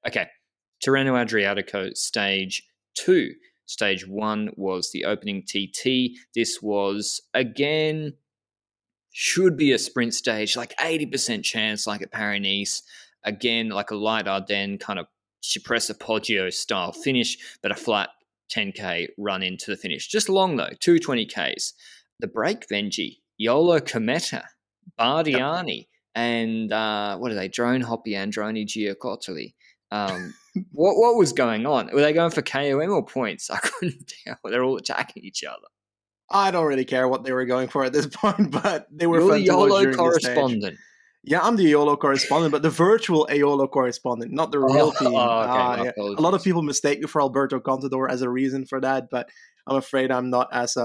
Okay, Tirreno-Adriatico Stage 2. Stage 1 was the opening TT. This was, again, should be a sprint stage, like 80% chance, like at Paris-Nice. Again, like a light Ardennes kind of Cipressa Poggio style finish, but a flat 10K run into the finish. Just long though, 220Ks. The break, Benji, Yolo Cometa, Bardiani, and what are they? Drone Hoppy and Droni Giacottoli. What was going on? Were they going for KOM or points? I couldn't tell. They're all attacking each other. I don't really care what they were going for at this point, but they were You're fun the to watch YOLO during the stage. correspondent. Yeah, I'm the YOLO correspondent, but the virtual AOLO correspondent, not the real team. Okay, Yeah. A lot of people mistake me for Alberto Contador as a reason for that, but I'm afraid I'm not as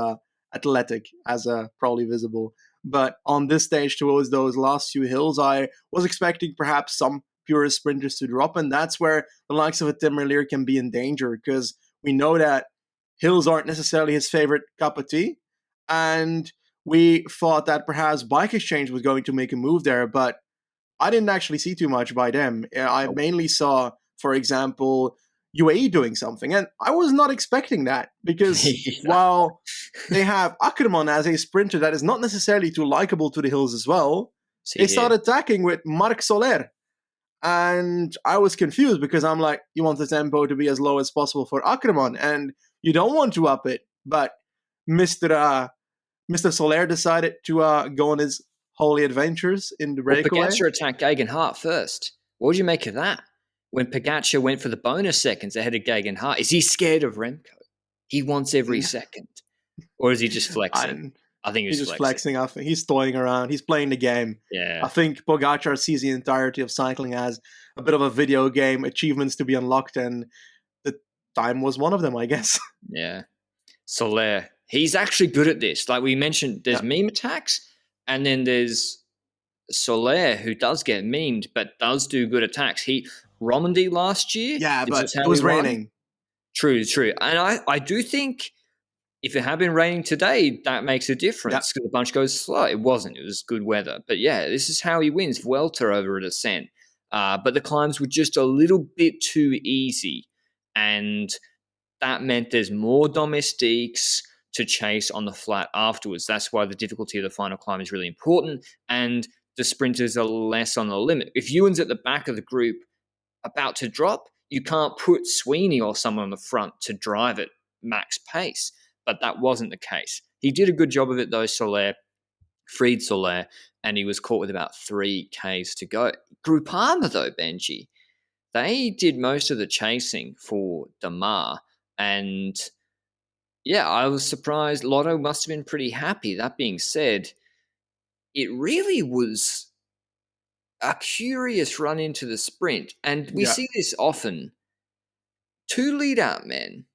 athletic as probably visible. But on this stage, towards those last few hills, I was expecting perhaps some pure sprinters to drop, and that's where the likes of a Tim Merlier can be in danger, because we know that hills aren't necessarily his favorite cup of tea, and we thought that perhaps Bike Exchange was going to make a move there, but I didn't actually see too much by them. I mainly saw, for example, UAE doing something, and I was not expecting that, because while they have Ackermann as a sprinter that is not necessarily too likable to the hills as well, they started attacking with Marc Soler. And I was confused, because I'm like, you want the tempo to be as low as possible for Ackermann, and you don't want to up it. But Mr. Soler decided to go on his holy adventures in the breakaway. Pogacar attacked Geoghegan Hart first. What would you make of that? When Pogacar went for the bonus seconds ahead of Geoghegan Hart, is he scared of Remco? He wants every second. Or is he just flexing? I think he's just flexing. I think he's toying around. He's playing the game. Yeah. I think Pogacar sees the entirety of cycling as a bit of a video game, achievements to be unlocked, and the time was one of them, I guess. Yeah. Soler, he's actually good at this. Like we mentioned, there's meme attacks, and then there's Soler, who does get memed, but does do good attacks. Romandy last year. Yeah, but it was raining. True. And I do think if it had been raining today, that makes a difference because the bunch goes slow. It wasn't. It was good weather. But yeah, this is how he wins. Vuelta over a descent. But the climbs were just a little bit too easy. And that meant there's more domestiques to chase on the flat afterwards. That's why the difficulty of the final climb is really important. And the sprinters are less on the limit. If Ewan's at the back of the group about to drop, you can't put Sweeney or someone on the front to drive it max pace. But that wasn't the case. He did a good job of it, though, Soler, freed Soler, and he was caught with about 3 Ks to go. Groupama, though, Benji, they did most of the chasing for Demare, and yeah, I was surprised. Lotto must have been pretty happy. That being said, it really was a curious run into the sprint, and we see this often. 2 lead-out men.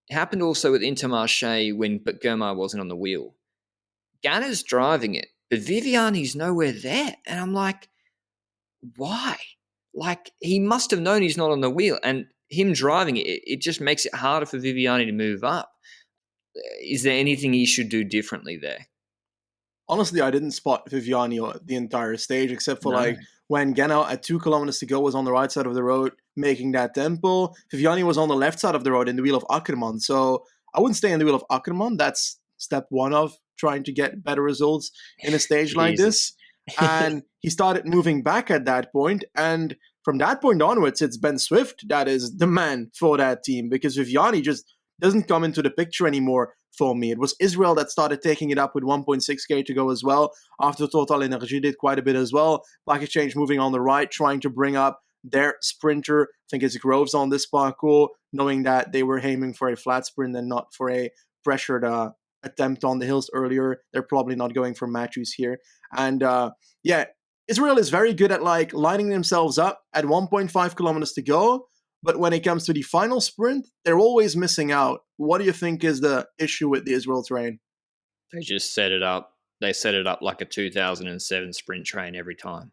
It happened also with Intermarché when Germar wasn't on the wheel. Ganna's driving it, but Viviani's nowhere there. And I'm like, why? Like, he must have known he's not on the wheel. And him driving it, it just makes it harder for Viviani to move up. Is there anything he should do differently there? Honestly, I didn't spot Viviani the entire stage, except for when Ganna at 2 kilometers to go was on the right side of the road making that tempo. Viviani was on the left side of the road in the wheel of Ackermann. So I wouldn't stay in the wheel of Ackermann. That's step 1 of trying to get better results in a stage like this. And he started moving back at that point. And from that point onwards, it's Ben Zwift that is the man for that team, because Viviani just doesn't come into the picture anymore for me. It was Israel that started taking it up with 1.6k to go as well, after Total Energy did quite a bit as well. Bike Exchange moving on the right, trying to bring up their sprinter. I think it's Groves on this parcours, knowing that they were aiming for a flat sprint and not for a pressured attempt on the hills earlier. They're probably not going for Matthews here. And Israel is very good at lining themselves up at 1.5 kilometers to go. But when it comes to the final sprint, they're always missing out. What do you think is the issue with the Israel terrain? They just set it up. They set it up like a 2007 sprint train every time,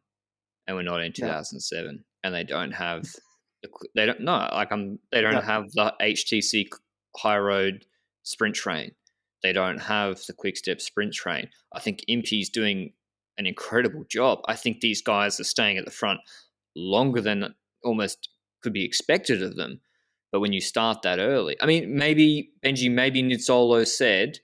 and we're not in 2007. And they don't have have the HTC High Road sprint train. They don't have the Quick Step sprint train. I think Impey's doing an incredible job. I think these guys are staying at the front longer than almost could be expected of them. But when you start that early, I mean, maybe Nizzolo said,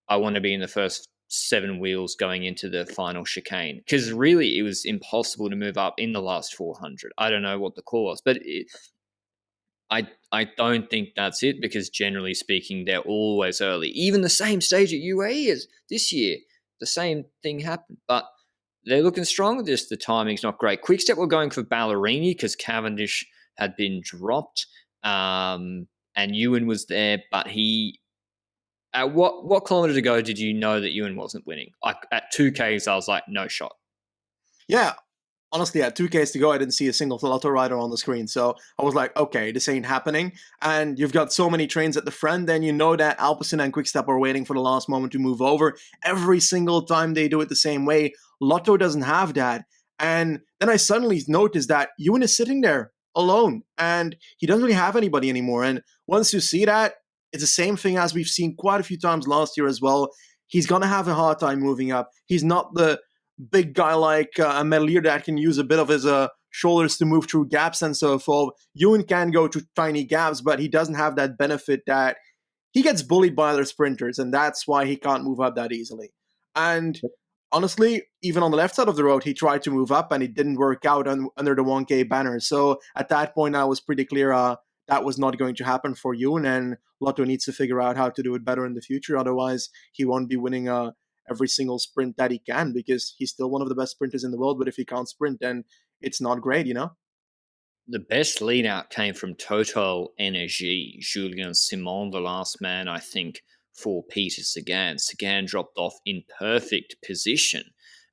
I want to be in the first 7 wheels going into the final chicane, because really it was impossible to move up in the last 400. I don't know what the call was, but I don't think that's it, because generally speaking, they're always early. Even the same stage at UAE as this year, the same thing happened. But they're looking strong. Just the timing's not great. Quickstep were going for Ballerini because Cavendish had been dropped, and Ewan was there, but he. At what kilometre to go did you know that Ewan wasn't winning? Like at 2Ks, I was like, no shot. Yeah, honestly, at 2Ks to go, I didn't see a single Lotto rider on the screen. So I was like, okay, this ain't happening. And you've got so many trains at the front, then you know that Alpecin and Quickstep are waiting for the last moment to move over. Every single time they do it the same way. Lotto doesn't have that. And then I suddenly noticed that Ewan is sitting there alone, and he doesn't really have anybody anymore. And once you see that, it's the same thing as we've seen quite a few times last year as well. He's going to have a hard time moving up. He's not the big guy like a Merlier that can use a bit of his shoulders to move through gaps and so forth. Ewan can go through tiny gaps, but he doesn't have that benefit that he gets bullied by other sprinters, and that's why he can't move up that easily. And honestly, even on the left side of the road, he tried to move up and it didn't work out under the 1K banner. So at that point, I was pretty clear that was not going to happen for Ewan, and Lotto needs to figure out how to do it better in the future. Otherwise, he won't be winning every single sprint that he can, because he's still one of the best sprinters in the world. But if he can't sprint, then it's not great, you know? The best lead out came from Total Energy. Julien Simon, the last man, I think, for Peter Sagan. Sagan dropped off in perfect position,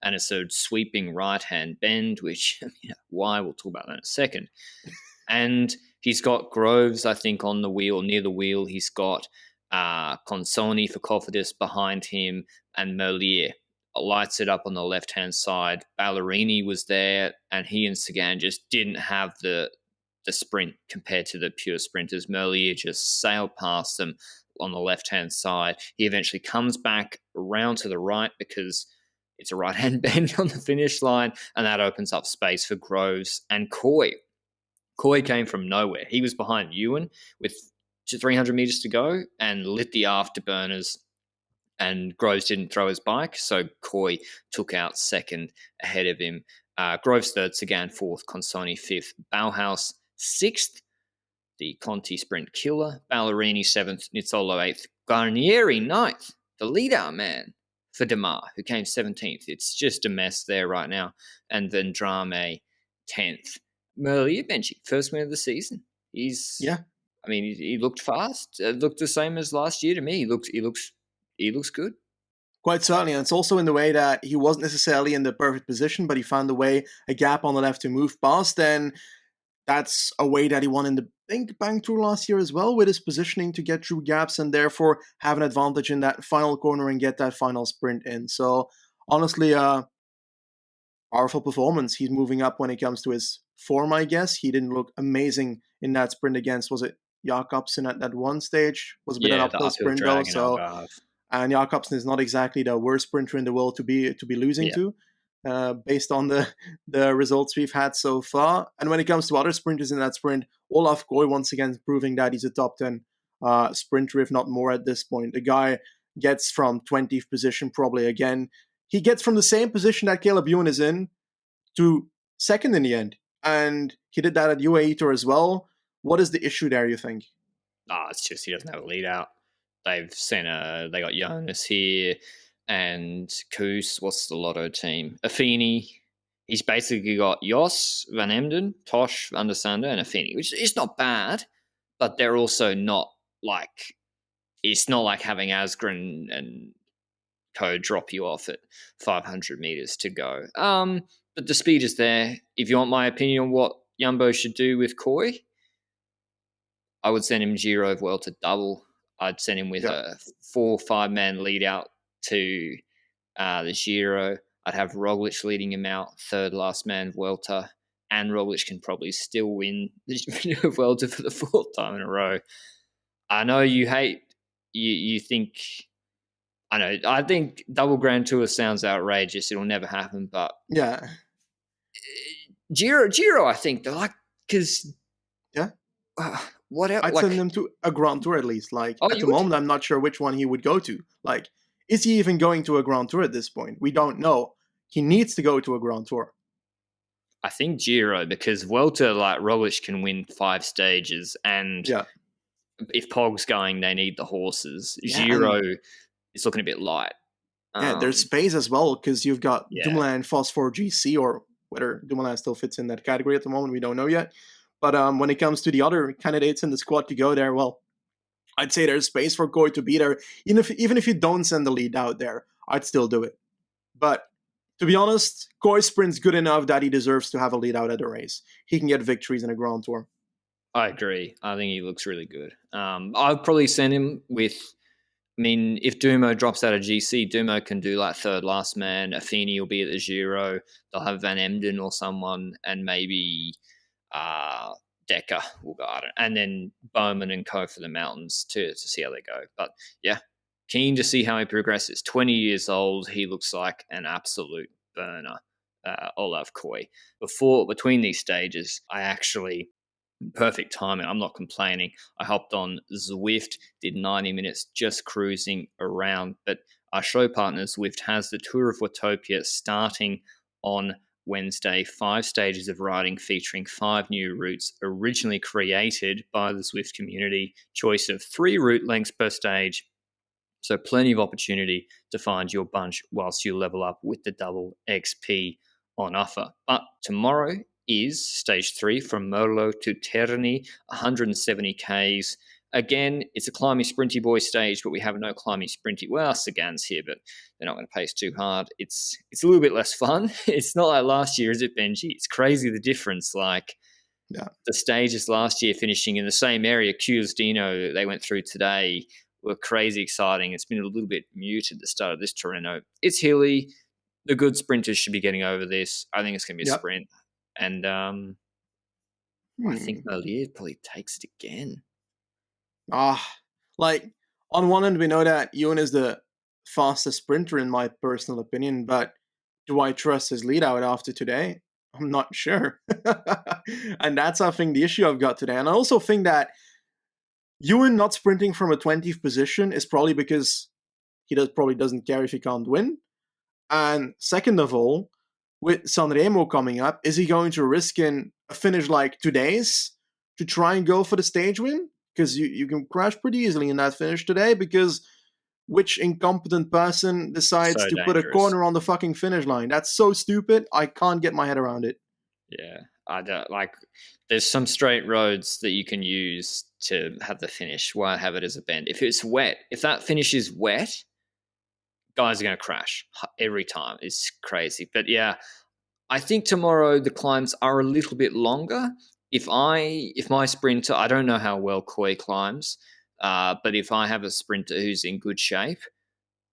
and it's a sweeping right-hand bend, which, why? We'll talk about that in a second. And he's got Groves, I think, on the wheel, near the wheel. He's got Consoni for Cofidis behind him, and Merlier lights it up on the left-hand side. Ballerini was there, and he and Sagan just didn't have the sprint compared to the pure sprinters. Merlier just sailed past them on the left-hand side. He eventually comes back around to the right because it's a right-hand bend on the finish line, and that opens up space for Groves and Coy. Coy came from nowhere. He was behind Ewan with 300 meters to go and lit the afterburners, and Groves didn't throw his bike, so Coy took out second ahead of him. Groves third, Sagan fourth, Consoni fifth, Bauhaus sixth, the Conti sprint killer, Ballerini seventh, Nizzolo eighth, Guarnieri ninth, the leader man for Demare, who came 17th. It's just a mess there right now. And then Drame 10th. Merlier, Benji, first win of the season. I mean, he looked fast. Looked the same as last year to me. He looks good. Quite certainly, and it's also in the way that he wasn't necessarily in the perfect position, but he found a gap on the left to move past, and that's a way that he won in the Bank Tour last year as well, with his positioning to get through gaps and therefore have an advantage in that final corner and get that final sprint in. So honestly, powerful performance. He's moving up when it comes to his form, I guess. He didn't look amazing in that sprint against, was it Jakobsen at that one stage? Was a bit an uphill sprint though. So, and Jakobsen is not exactly the worst sprinter in the world to be losing to, based on the results we've had so far. And when it comes to other sprinters in that sprint, Olaf Koy once again proving that he's a top 10 sprinter, if not more at this point. The guy gets from 20th position probably again. He gets from the same position that Caleb Ewan is in to second in the end. And he did that at UAE Tour as well. What is the issue there, you think? It's just he doesn't have a lead out. They got Jonas here and Koos. What's the Lotto team? Affini. He's basically got Jos, Van Emden, Tosh, Van der Sande, and Affini, which is not bad, but they're also not like, it's not like having Asgren and Co drop you off at 500 meters to go. But the speed is there. If you want my opinion on what Jumbo should do with Coy, I would send him Giro of Vuelta double. I'd send him with a 4 or 5 man lead out to the Giro. I'd have Roglic leading him out, third last man Vuelta, and Roglic can probably still win the Vuelta for the 4th time in a row. I know you think. I think double Grand Tour sounds outrageous. It'll never happen, but yeah, Giro. I think they're like, because Yeah. What else? I'd send him to a Grand Tour at least. Like, Oh, at you the would? moment, I'm not sure which one he would go to. Like, is he even going to a Grand Tour at this point? We don't know. He needs to go to a Grand Tour. I think Giro, because Vuelta, like Roglic, can win 5 stages, and Yeah. if Pog's going, they need the horses. Yeah, Giro and is looking a bit light. there's space as well because you've got Yeah, Dumoulin and Phosphor GC, or whether Dumoulin still fits in that category at the moment, we don't know yet. But when it comes to the other candidates in the squad to go there, well, I'd say there's space for Koy to be there. Even if you don't send the lead out there, I'd still do it. But to be honest, Koy's sprint's good enough that he deserves to have a lead out at the race. He can get victories in a Grand Tour. I agree. I think he looks really good. I'd probably send him with. I mean, if Dumo drops out of GC, Dumo can do like third last man. Affini will be at the Giro. They'll have Van Emden or someone, and maybe Decker will go. And then Bowman and Co for the mountains to see how they go. But yeah, keen to see how he progresses. 20 years old. He looks like an absolute burner, Olav Koy. Between these stages, I actually perfect timing. I'm not complaining. I hopped on Zwift, did 90 minutes just cruising around. But our show partner Zwift has the Tour of Watopia starting on Wednesday. 5 stages of riding featuring 5 new routes originally created by the Zwift community. Choice of 3 route lengths per stage. So plenty of opportunity to find your bunch whilst you level up with the double XP on offer. But tomorrow is stage 3 from Merlo to Terni, 170 Ks. Again, it's a climby sprinty boy stage, but we have no climby sprinty. Well, Sagan's here, but they're not going to pace too hard. It's a little bit less fun. It's not like last year, is it, Benji? It's crazy the difference. Like, Yeah. the stages last year finishing in the same area, Dino, they went through today, were crazy exciting. It's been a little bit muted at the start of this Tirreno. It's hilly. The good sprinters should be getting over this. I think it's going to be a sprint. And I think Merlier probably takes it again. Like, on one end, we know that Ewan is the fastest sprinter in my personal opinion, but do I trust his lead out after today? I'm not sure. And that's, I think, the issue I've got today. And I also think that Ewan not sprinting from a 20th position is probably because he probably doesn't care if he can't win. And second of all, with Sanremo coming up, is he going to risk in a finish like today's to try and go for the stage win? Because you can crash pretty easily in that finish today, because which incompetent person decides So to put a dangerous. corner on the fucking finish line? That's so stupid. I can't get my head around it. Yeah, I don't like. There's some straight roads that you can use to have the finish. Why have it as a bend? If it's wet, if that finish is wet, guys are going to crash every time. It's crazy. But yeah, I think tomorrow the climbs are a little bit longer. If my sprinter, I don't know how well Koy climbs, but if I have a sprinter who's in good shape,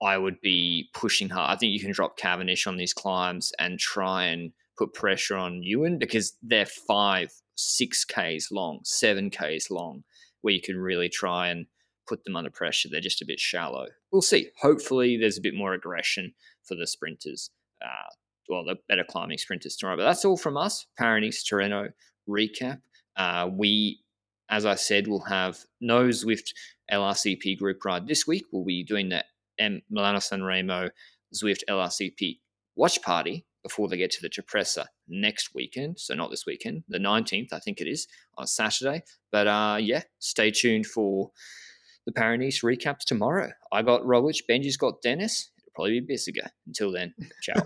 I would be pushing hard. I think you can drop Cavendish on these climbs and try and put pressure on Ewan, because they're 5, 6 Ks long, 7 Ks long, where you can really try and put them under pressure. They're just a bit shallow. We'll see. Hopefully there's a bit more aggression for the sprinters. The better climbing sprinters tomorrow. But that's all from us. Paris-Tirreno recap. We, as I said, will have no Zwift LRCP group ride this week. We'll be doing the Milano-Sanremo Zwift LRCP watch party before they get to the Cipressa next weekend. So not this weekend, the 19th, I think it is, on Saturday. But stay tuned for the Paris recaps tomorrow. I got Roglic, Benji's got Dennis. It'll probably be Bissiger. Until then, ciao.